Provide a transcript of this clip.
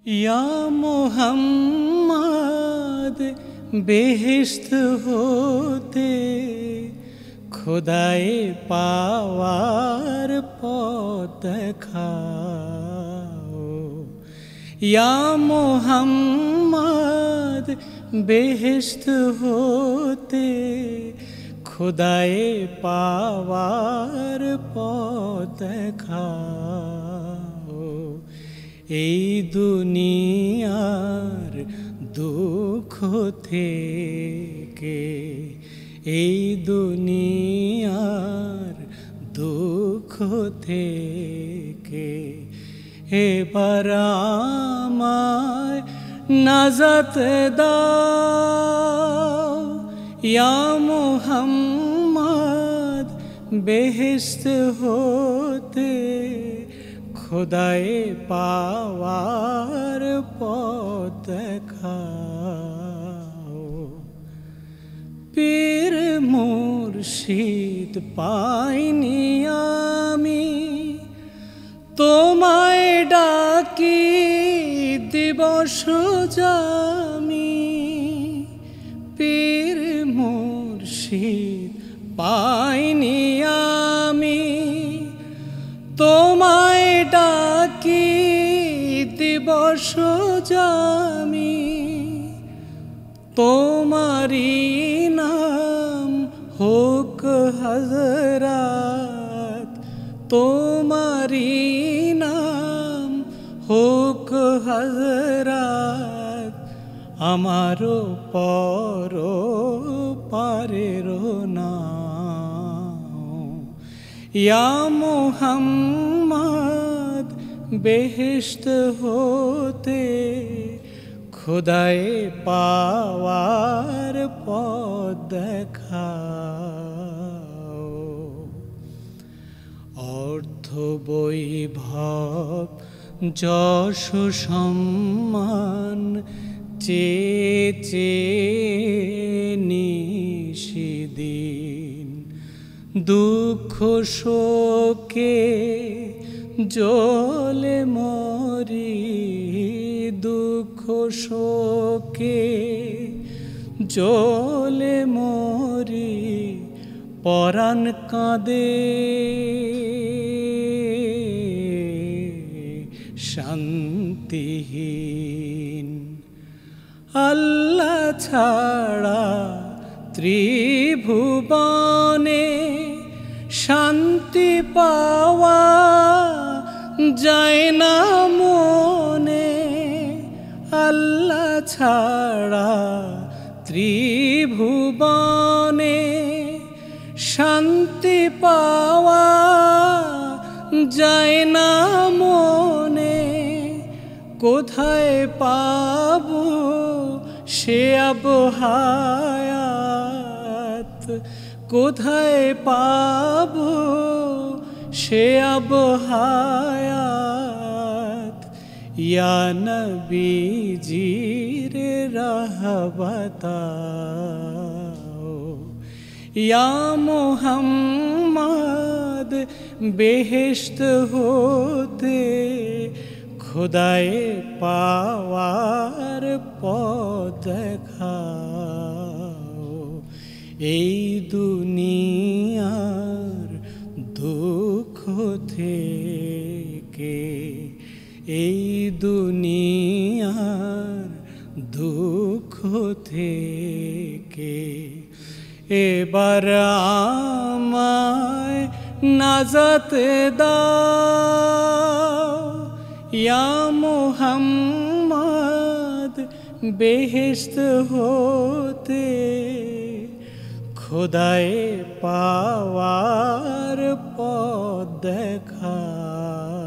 या मोहम्मद बेहिश्त होते खुदाए पावार पथ देखाओ। या मोहम्मद बेहिश्त होते खुदाए पावार पथ देखाओ। এই দুনিয়ার দুঃখ থেকে, এই দুনিয়ার দুঃখ থেকে এবার আমায় নাজাত দাও। ইয়া মুহাম্মদ বেহেশত হতে খুদায়ে পাওয়ার পথ দেখাও। পীর মুর্শিদ পাইনি আমি, তোমায় ডাকি দিবস জামি। পীর মুর্শিদ পাইনি আমি, তোমায় ডাকি দিবস জামি। তোমারি নাম হোক হযরত, তোমারি নাম হোক হযরত, আমারও পর পারের নাম। ইয়া মুহাম্মদ বেহেশত হতে খুদায়ে পাওয়ার পথ দেখাও। অর্থ বৈভব যশ সম্মান চেয়ে চেয়ে নিশিদিন, দুঃখ শোকে জ্বলে মরি। দুঃখ শোকে জ্বলে মরি, পরাণ কাঁদে শান্তিহীন। আল্লাহ ছাড়া ত্রিভুবনে শান্তি পাওয়া যায় না মনে। আল্লাহ ছাড়া ত্রিভুবনে শান্তি পাওয়া যায় না মনে। কোথায় পাবো সে আবহায়াত, কোথায় পাবো সে আবহায়াত। ইয়া নবীজির রাহ বাতাও। ইয়া মুহাম্মদ বেহেশত হতে খুদায়ে পাওয়ার পথ দেখাও। এই দুনিয়ার দুঃখ থেকে, এই দুনিয়ার দুঃখ থেকে এবার আমায় নাজাত দাও। ইয়া মুহাম্মদ বেহেশত হতে খুদায়ে পাওয়ার পথ দেখাও।